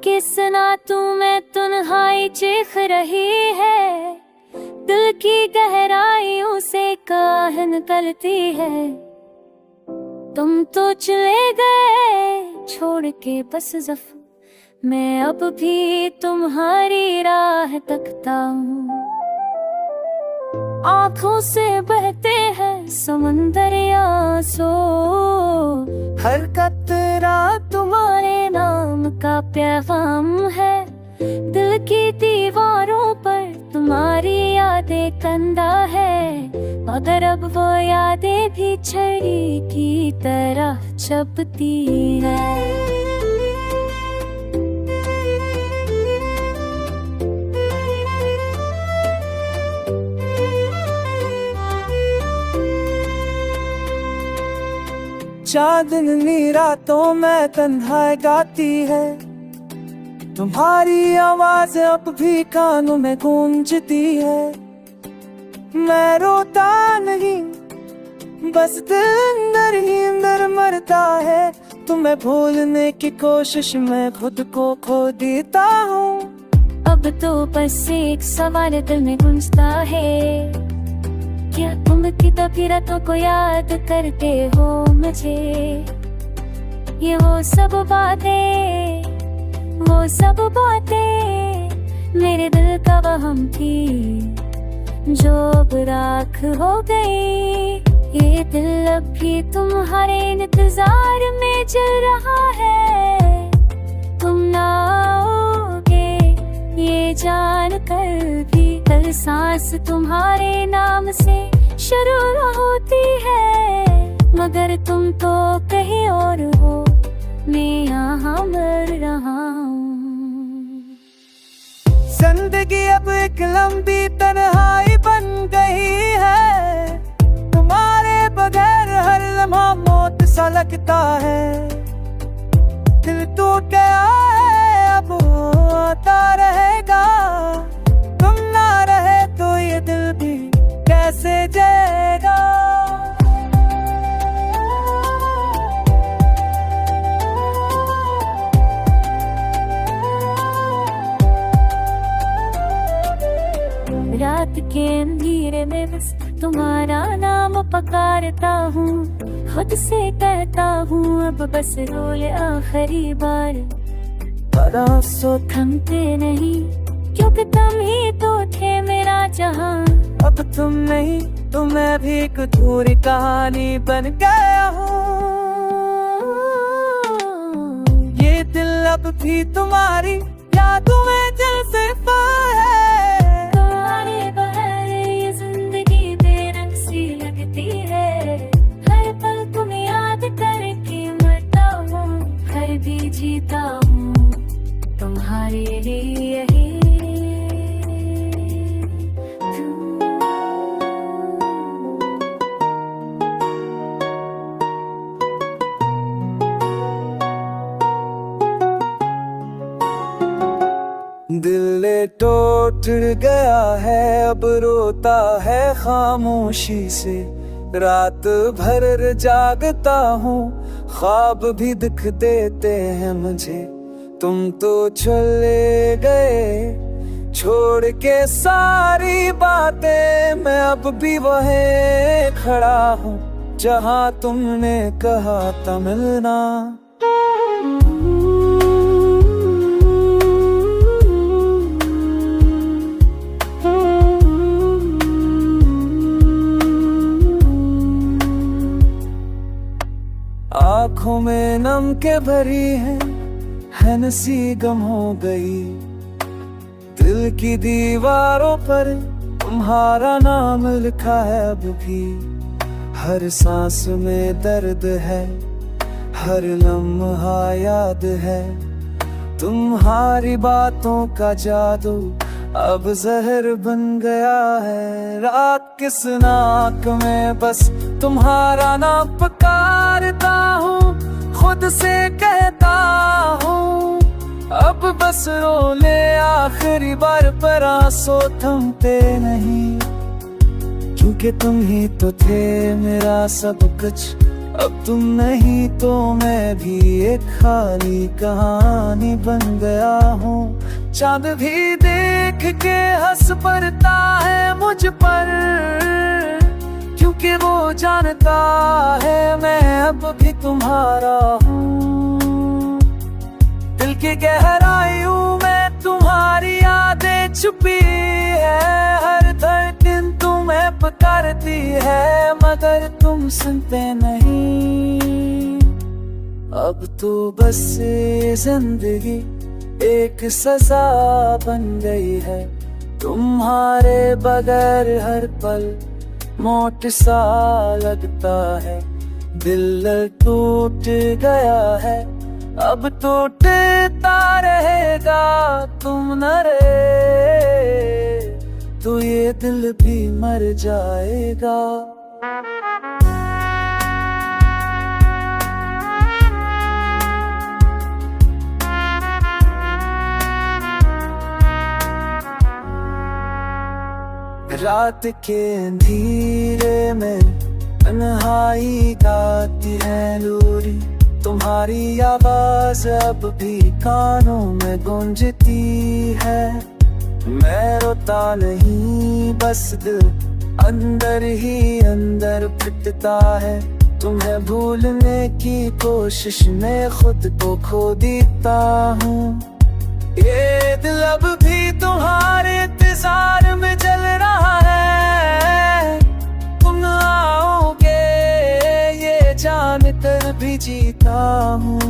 किसना तू में तन्हाई चीख रही है, दिल की गहराइयों से काहन करती है। तुम तो चले गए छोड़ के बस ज़फ़र, मैं अब भी तुम्हारी राह तकता हूँ। आँखों से बहते हैं समंदर आंसू, हर कतरा तुम्हारे नाम का पैगाम है। दिल की दीवारों पर तुम्हारी यादें कंधा है, मगर अब वो यादें भी छड़ी की तरह चबती है। चांदनी रातों में तन्हाई गाती है, तुम्हारी आवाज अब भी कानों में गूंजती है। मैं रोता नहीं, बस दिल अंदर ही अंदर मरता है। तुम्हें भूलने की कोशिश में खुद को खो देता हूँ। अब तो बस एक सवाल दिल में गूंजता है, क्या तुम की रातों को याद करते हो मुझे? ये वो सब बातें मेरे दिल का वहम थी, जो अब राख हो गई। ये दिल अब भी तुम्हारे इंतजार में जल रहा है। तुम ना आओगे ये जान कर भी, हर सांस तुम्हारे नाम से शुरू होती है। मगर तुम तो कहीं और हो, मैं यहाँ मर रहा हूँ। जिंदगी अब एक लंबी तन्हाई बन गई है, तुम्हारे बगैर हर लम्हा मौत सा लगता है। दिल टूट गया है अब आता रहेगा, तुम ना रहे तो ये दिल भी कैसे जिएगा। रात के अंधेरे में बस तुम्हारा नाम पुकारता हूँ, खुद से कहता हूँ अब बस रोले आखिरी बार। बरसों थमते नहीं क्योंकि तुम ही तो थे मेरा जहां। अब तुम नहीं तो मैं भी एक अधूरी कहानी बन गया हूँ। ये दिल अब भी तुम्हारी यादों में जैसे है। तुम्हारे बगैर ये जिंदगी बेरंग सी लगती है। हर पल तुम्हें याद करके मरता हूँ, हर भी जीता हूँ तुम्हारे लिए ही। दिल टूट गया है अब रोता है खामोशी से। रात भर जागता हूँ, ख्वाब भी दिख देते हैं मुझे। तुम तो चले गए छोड़ के सारी बातें, मैं अब भी वहीं खड़ा हूँ जहाँ तुमने कहा था मिलना। आँखों में नम के भरी है नसी गम हो गई। दिल की दीवारों पर तुम्हारा नाम लिखा है अब भी। हर सांस में दर्द है, हर लम्हा याद है। तुम्हारी बातों का जादू अब जहर बन गया है। रात किस नाक में बस तुम्हारा नाम पुकारता हूँ, खुद से कहता हूँ अब बस रो ले आखिरी बार, पर आंसू थमते नहीं। क्योंकि तुम ही तो थे मेरा सब कुछ, अब तुम नहीं तो मैं भी एक खाली कहानी बन गया हूँ। चांद भी देख के हंस पड़ता है मुझ पर, क्योंकि वो जानता है मैं अब भी तुम्हारा हूँ। दिल की गहराइयों में तुम्हारी यादें छुपी है, हर धड़कन तुम्हें पुकारती है, मगर तुम सुनते नहीं। अब तो बस ये जिंदगी एक सजा बन गई है, तुम्हारे बगैर हर पल मौत सा लगता है। दिल टूट गया है, अब टूटता रहेगा, तुम न रहे तो ये दिल भी मर जाएगा। रात के अंधेरे में तन्हाई गाती है लोरी, तुम्हारी आवाज अब भी कानों में गूंजती है। मैं रोता नहीं बस दिल अंदर ही अंदर पिटता है, तुम्हें भूलने की कोशिश में खुद को खो देता हूँ। ये दिल अब भी तुम्हारे इंतजार में जल रहा है, तुम आओगे ये जान कर भी जीता हूँ,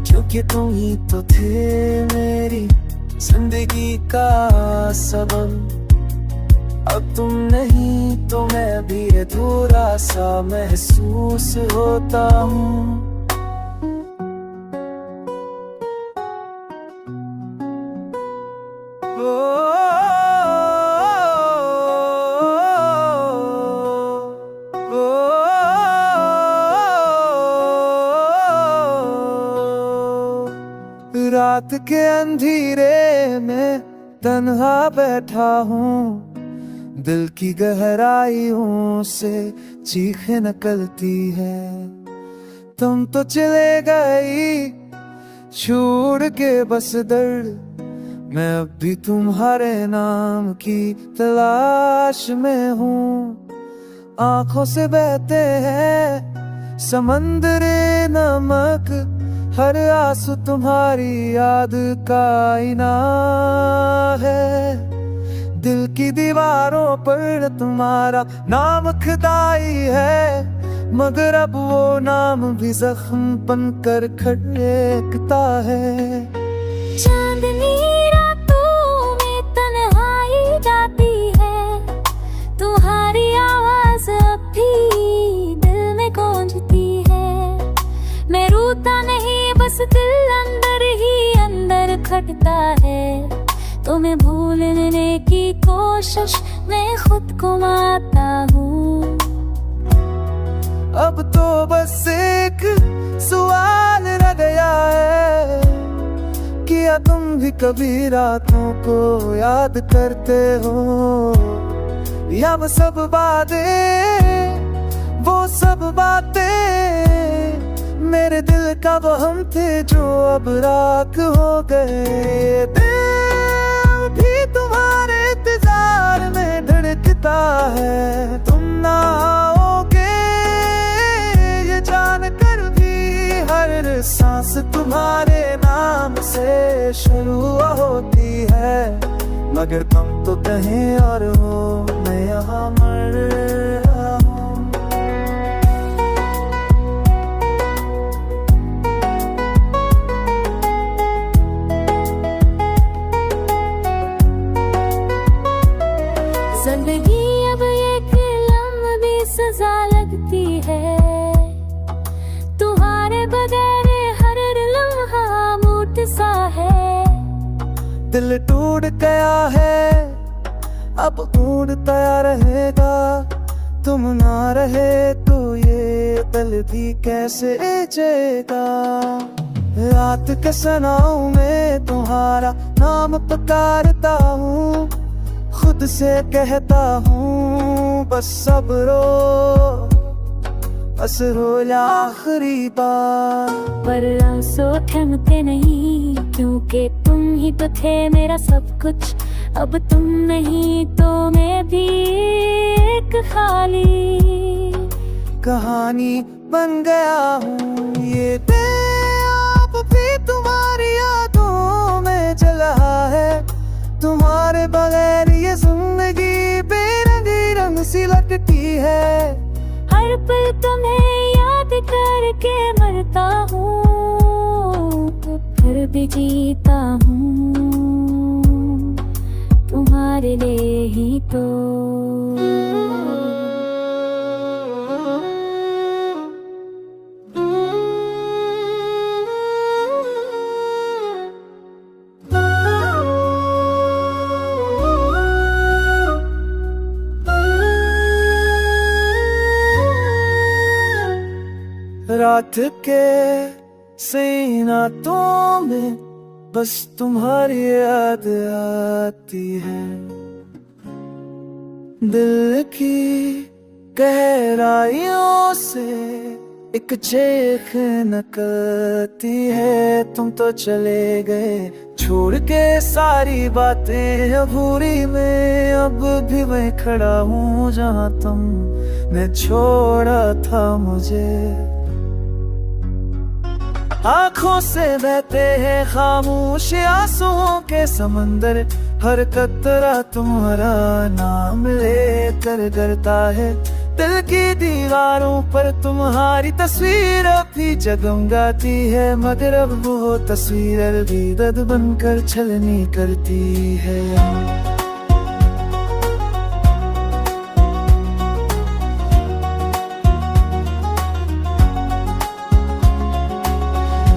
क्योंकि तुम ही तो थे मेरी जिंदगी का सबब। अब तुम नहीं तो मैं भी अधूरा सा महसूस होता हूँ। रात के अंधेरे में तन्हा बैठा हूँ, दिल की गहराइयों से चीखें निकलती है। तुम तो चले गई छोड़ के बस दर्द, मैं अब भी तुम्हारे नाम की तलाश में हूँ। आंखों से बहते हैं समंदरे नमक, हर आंसू तुम्हारी याद का आईना है। दिल की दीवारों पर तुम्हारा नाम खुदाई है, मगर अब वो नाम भी जख्म बनकर खटकता है। चांदनी रातों में तन्हाई जाती है, तुम्हारी आवाज अब भी दिल में गूंजती है। मैं रोता नहीं बस दिल अंदर ही अंदर खटता है, तुम्हें भूलने की कोशिश मैं खुद को मारता हूँ। अब तो बस एक सवाल रह गया है, क्या तुम भी कभी रातों को याद करते हो, या वो सब बातें मेरे दिल का वहम थे जो अब राख हो गए। दिल भी तुम्हारे इंतजार में धड़कता है, तुम ना आओगे ये जान कर भी हर सांस तुम्हारे नाम से शुरू होती है, मगर तुम तो कहीं और हो, मैं यहाँ मर रहा हूँ। जिंदगी अब एक लंबी सजा लगती है, तुम्हारे बगैर हर लम्हा मूट सा है। दिल टूट गया है, अब टूटता रहेगा, तुम ना रहे तो ये दिल भी कैसे जिएगा। रात के सनाओं में तुम्हारा नाम पुकारता हूँ, खुद से कहता हूँ बस सब्रो, बस रोया आखिरी बार। पर आंसू थमते नहीं, क्योंकि तुम ही तो थे मेरा सब कुछ। अब तुम नहीं तो मैं भी एक खाली कहानी बन गया हूँ। ये दिल अब भी तुम्हारी यादों में जला है। तुम्हारे बगैर ये जिंदगी बेरंगी रंग सी लगती है। हर पल तुम्हें याद करके मरता हूँ, फिर भी जीता हूँ तुम्हारे लिए ही तो। रात के सीनातों में बस तुम्हारी याद आती है। दिल की गहराइयों से एक चीख निकलती है। तुम तो चले गए छोड़ के सारी बातें अधूरी में। अब भी मैं खड़ा हूँ जहाँ तुमने छोड़ा था मुझे। आँखों से बहते हैं खामोश आंसुओं के समंदर। हर कतरा तुम्हारा नाम लेकर डरता है। दिल की दीवारों पर तुम्हारी तस्वीर अभी जगमगाती है। मगर अब वो तस्वीर अलविदा बनकर छलनी करती है।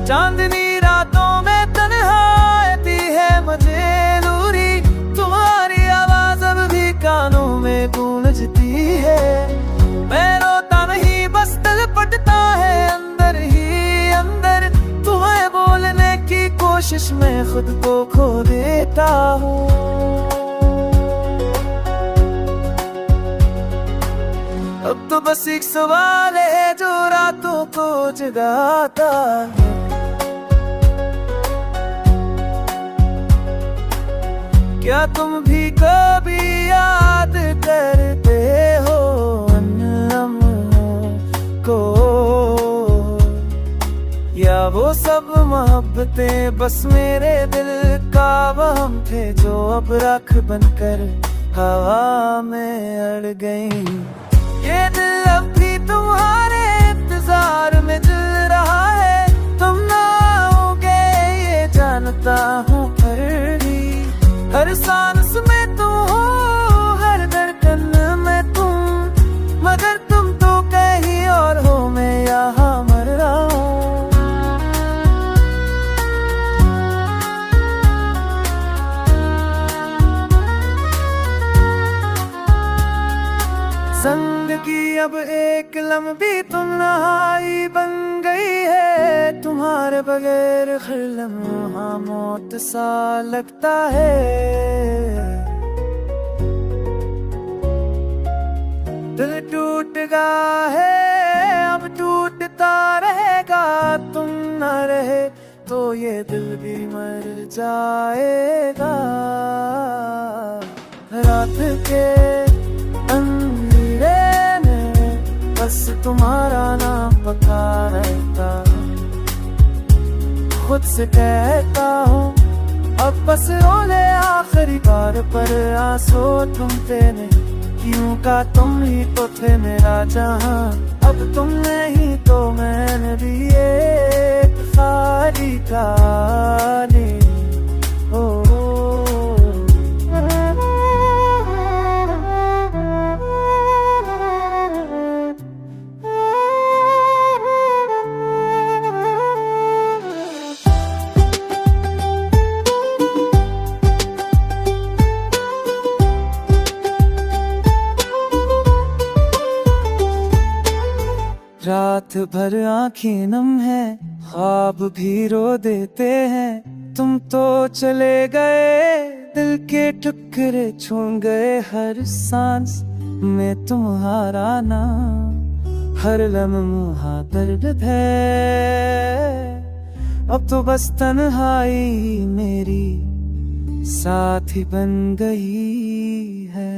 चांदनी रातों में तन्हाई है मुझे दूरी। तुम्हारी आवाज अब भी कानों में गूंजती है। मैं रोता नहीं बस तड़पता है अंदर ही अंदर। तुम्हें बोलने की कोशिश में खुद को खो देता हूँ। अब तो बस एक सवाल है जो रातों को जगाता है। क्या तुम भी कभी याद करते हो उन लम्हों को? या वो सब मोहब्बतें बस मेरे दिल का वहम थे जो अब राख बनकर हवा में अड़ गई। ये दिल अब भी तुम्हारे इंतजार में जल रहा है। तुम ना आओगे ये जानता हूँ, पर भी हर सांस में तुम हो, हर धड़कन में तुम। मगर तुम तो कहीं और हो, मैं यहाँ मर रहा हूँ। जिंदगी अब एक लम्बी तन्हाई बन गई है। तुम्हारे बगैर हर लम्हा मौत सा लगता है। दिल टूट गया है अब टूटता रहेगा। तुम न रहे तो ये दिल भी मर जाएगा। रात के अंधेरे में बस तुम्हारा नाम पुकार रहता। खुद से कहता हूँ अब बस रो ले आखिरी बार, पर आंसू थमते नहीं। क्यों का तुम ही तो थे मेरा जहां। अब तुम नहीं तो मैंने भी एक खाली कहानी। रात भर आँखें नम है, ख्वाब भी रो देते हैं। तुम तो चले गए, दिल के टुकड़े छोड़ गए। हर सांस में तुम्हारा नाम, हर लम्हा दर्द है। अब तो बस तन्हाई मेरी साथी बन गई है।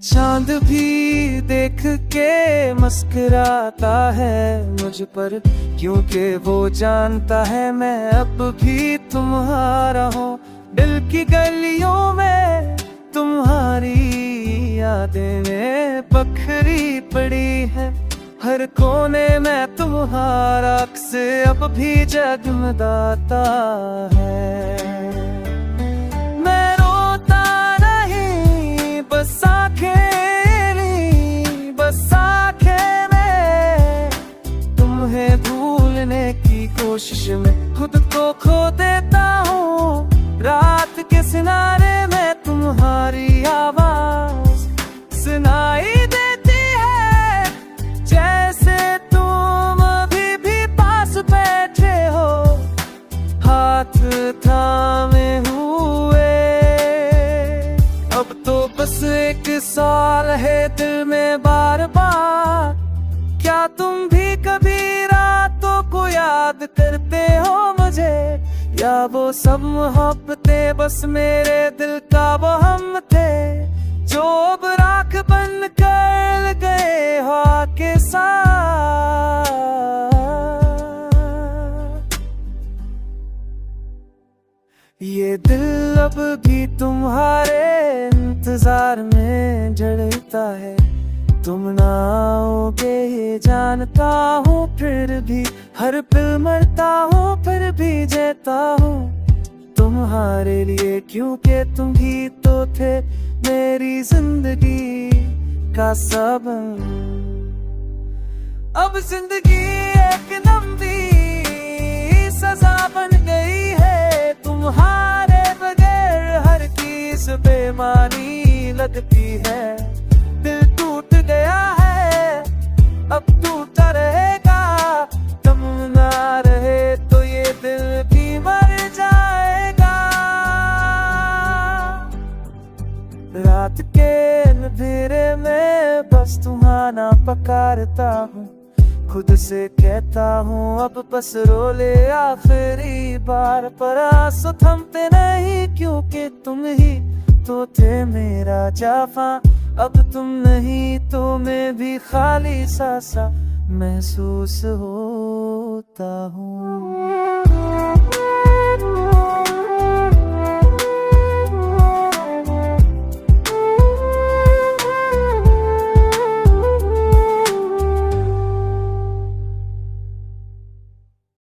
चांद भी देख के मुस्कुराता है मुझ पर, क्योंकि वो जानता है मैं अब भी तुम्हारा हूँ। दिल की गलियों में तुम्हारी यादें बखरी पड़ी है, हर कोने में तुम्हारा अक्स अब भी जगमगाता है। मैं रोता नहीं, बस बस आंखें में तुम्हें भूलने की कोशिश में खुद को खो देता हूँ। रात के सिनारे में तुम्हारी आवाज सुनाई देती है, जैसे तुम अभी भी पास बैठे हो, हाथ थामे हुए। अब तो बस एक सवाल है दिल में बार बार, क्या तुम भी कभी रातों को याद करते हो मुझे, या वो सब मोहब्बतें बस मेरे दिल का वहम थे, जो अब राख बन कर गए हवा के साथ। ये दिल अब भी तुम्हारे इंतजार में जलता है, तुम ना आओगे ये जानता हूँ, फिर भी हर पल मरता हूँ, फिर भी जीता हूँ तुम्हारे लिए, क्योंकि तुम ही तो थे मेरी जिंदगी का सबब। अब जिंदगी एक लंबी सजा बन गई है, तुम्हारे बगैर हर चीज बेमानी लगती है। दिल टूट गया है, अब टूटा रहेगा, तुम ना रहे तो ये दिल भी मर जाएगा। रात के अंधेरे में बस तुम्हारा पुकारता हूँ, खुद से कहता हूँ अब बस रो ले आखिरी बार, पर आंसू थमते नहीं क्योंकि तुम ही तो थे मेरा जाफा। अब तुम नहीं तो मैं भी खाली सा महसूस होता हूँ।